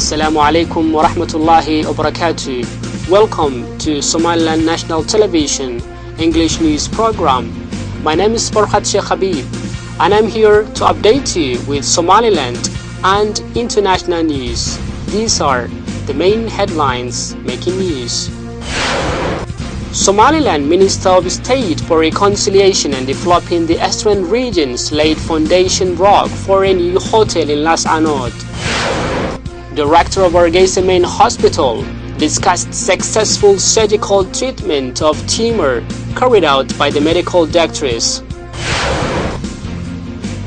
Assalamu alaikum wa rahmatullahi wa barakatuh. Welcome to Somaliland National Television English News Program. My name is Farhat Sheikh Habib and I'm here to update you with Somaliland and international news. These are the main headlines making news. Somaliland Minister of State for Reconciliation and Developing the Eastern Regions laid foundation rock for a new hotel in Las Anod. Director of Hargeisa Main Hospital discussed successful surgical treatment of tumor carried out by the medical doctors.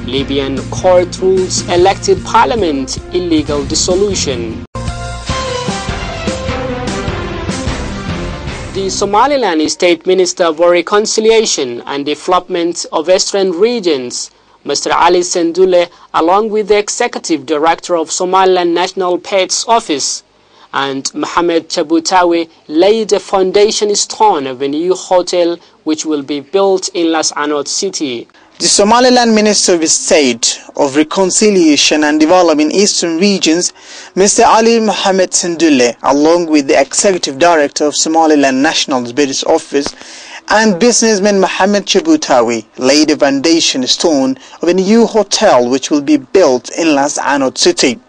Libyan court rules elected parliament illegal dissolution. The Somaliland State Minister for Reconciliation and Development of Eastern Regions, Mr. Ali Sendule, along with the Executive Director of Somaliland National Pets Office and Mohamed Chabutawi, laid a foundation stone of a new hotel which will be built in Las Anod city. The Somaliland Minister of State of Reconciliation and Development Eastern Regions, Mr. Ali Mohamed Sendule, along with the Executive Director of Somaliland National Pets Office and businessman Mohamed Chabutawi, laid a foundation stone of a new hotel which will be built in Las Anod city.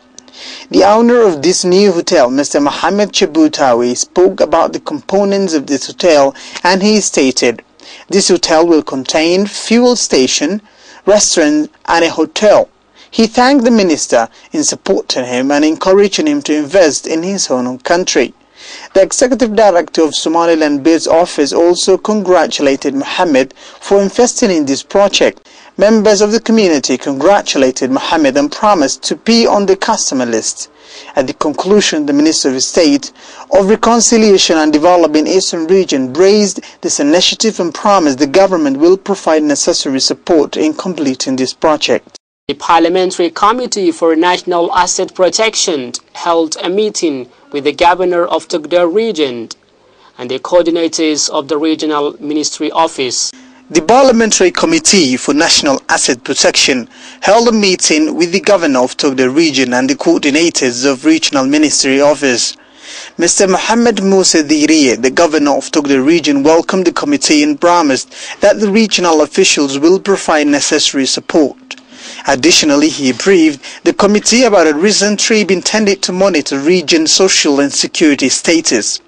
The owner of this new hotel, Mr. Mohamed Chabutawi, spoke about the components of this hotel and he stated, "This hotel will contain fuel station, restaurant and a hotel." He thanked the minister in supporting him and encouraging him to invest in his own country. The Executive Director of Somaliland Bids Office also congratulated Mohammed for investing in this project. Members of the community congratulated Mohammed and promised to be on the customer list. At the conclusion, the Minister of State of Reconciliation and Development Eastern Region praised this initiative and promised the government will provide necessary support in completing this project. The Parliamentary Committee for National Asset Protection held a meeting with the Governor of Togdel Region and the coordinators of the Regional Ministry Office. The Parliamentary Committee for National Asset Protection held a meeting with the Governor of Togdel Region and the coordinators of Regional Ministry Office. Mr. Mohammed Musa Diriye, the Governor of Togdel Region, welcomed the committee and promised that the regional officials will provide necessary support. Additionally, he briefed the committee about a recent trip intended to monitor region social and security status.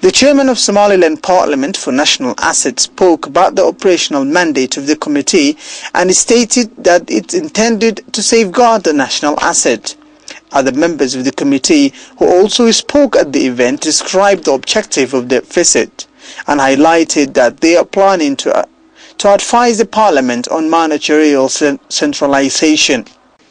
The chairman of Somaliland Parliament for National Assets spoke about the operational mandate of the committee and stated that it's intended to safeguard the national asset. Other members of the committee who also spoke at the event described the objective of their visit and highlighted that they are planning to advise the Parliament on managerial centralization.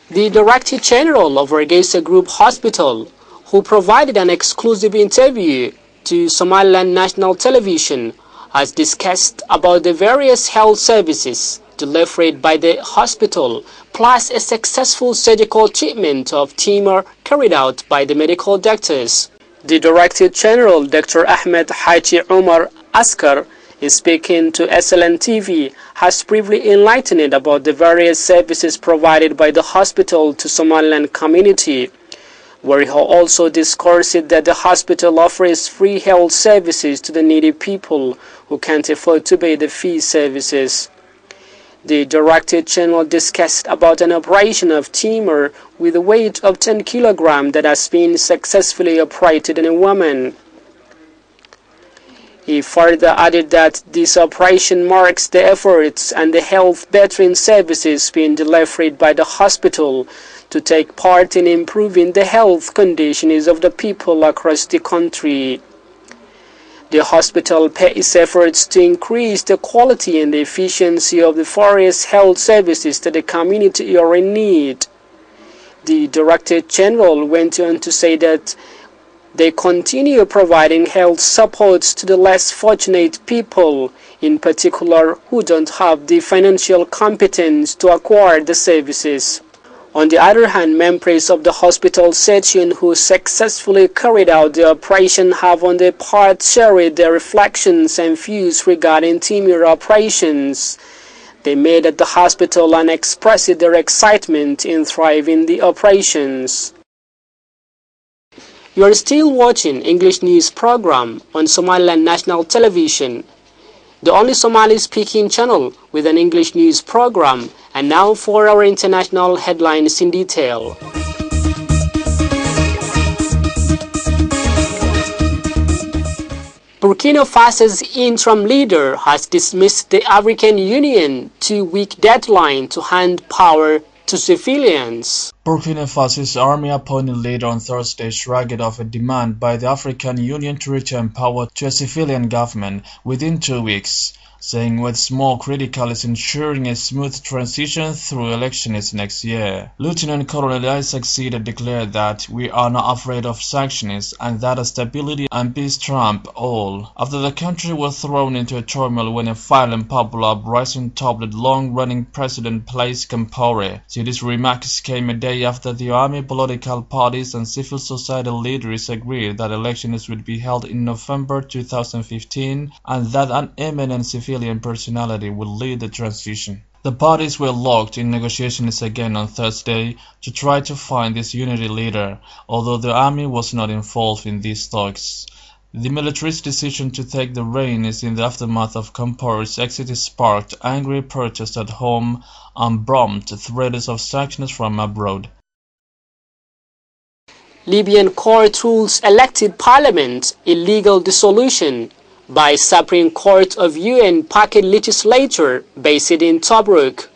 The Director General of Hargeisa Group Hospital, who provided an exclusive interview to Somaliland National Television, has discussed about the various health services delivered by the hospital, plus a successful surgical treatment of tumor carried out by the medical doctors. The Director General, Dr. Ahmed Haji Umar Askar, in speaking to SLN TV, has briefly enlightened about the various services provided by the hospital to Somaliland community, where he also discussed that the hospital offers free health services to the needy people who can't afford to pay the fee services. The Director General discussed about an operation of tumor with a weight of 10 kilograms that has been successfully operated in a woman. He further added that this operation marks the efforts and the health bettering services being delivered by the hospital to take part in improving the health conditions of the people across the country. The hospital pays efforts to increase the quality and the efficiency of the various health services that the community are in need. The Director General went on to say that they continue providing health supports to the less fortunate people, in particular who don't have the financial competence to acquire the services. On the other hand, members of the hospital section who successfully carried out the operation have on their part shared their reflections and views regarding tumor operations. They made at the hospital and expressed their excitement in thriving the operations. You are still watching English news program on Somaliland National Television, the only Somali-speaking channel with an English news program. And now for our international headlines in detail. Burkina Faso's interim leader has dismissed the African Union 2-week deadline to hand power to civilians. Burkina Faso's army-appointed leader on Thursday shrugged off a demand by the African Union to return power to a civilian government within 2 weeks, saying what's more critical is ensuring a smooth transition through elections next year. Lieutenant Colonel Isaac Sida declared that we are not afraid of sanctions and that stability and peace trump all, after the country was thrown into a turmoil when a violent popular uprising toppled long-running President Blaise Compaoré. Sida's remarks came a day after the army, political parties and civil society leaders agreed that elections would be held in November 2015 and that an eminent civilian personality will lead the transition. The parties were locked in negotiations again on Thursday to try to find this unity leader, although the army was not involved in these talks. The military's decision to take the reins in the aftermath of Compaoré's exit sparked angry protests at home and prompted threats of sanctions from abroad. Libyan court rules elected parliament illegal dissolution by Supreme Court of UN packet legislature based in Tobruk,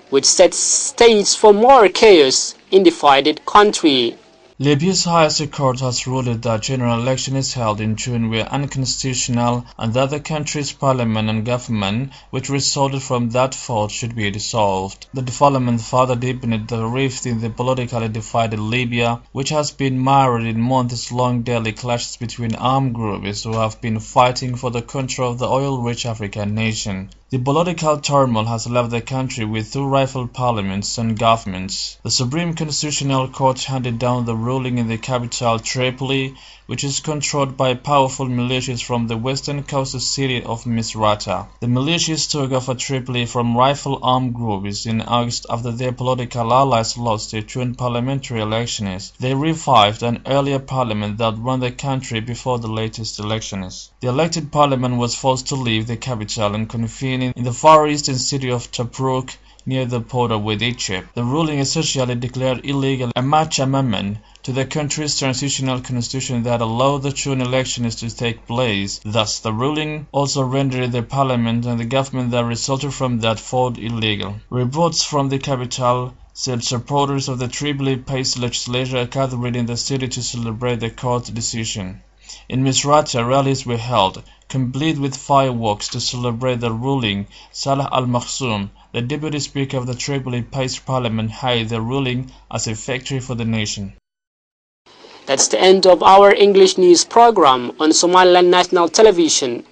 which sets stage for more chaos in the divided country. Libya's highest court has ruled that general elections held in June were unconstitutional and that the country's parliament and government, which resulted from that vote, should be dissolved. The development further deepened the rift in the politically divided Libya, which has been mired in months-long daily clashes between armed groups who have been fighting for the control of the oil-rich African nation. The political turmoil has left the country with two rival parliaments and governments. The Supreme Constitutional Court handed down the ruling in the capital Tripoli, which is controlled by powerful militias from the western coast city of Misrata. The militias took over Tripoli from rival armed groups in August after their political allies lost their June parliamentary elections. They revived an earlier parliament that ran the country before the latest elections. The elected parliament was forced to leave the capital and convene in the far eastern city of Tobruk, near the border with Egypt. The ruling essentially declared illegal a March amendment to the country's transitional constitution that allowed the June elections to take place. Thus, the ruling also rendered the parliament and the government that resulted from that vote illegal. Reports from the capital said supporters of the Tripoli-based legislature gathered in the city to celebrate the court decision. In Misrata, rallies were held, complete with fireworks to celebrate the ruling. Salah al-Makhzoum, the deputy speaker of the Tripoli-based parliament, hailed the ruling as a victory for the nation. That's the end of our English news program on Somaliland National Television.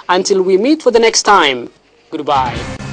Until we meet for the next time, goodbye.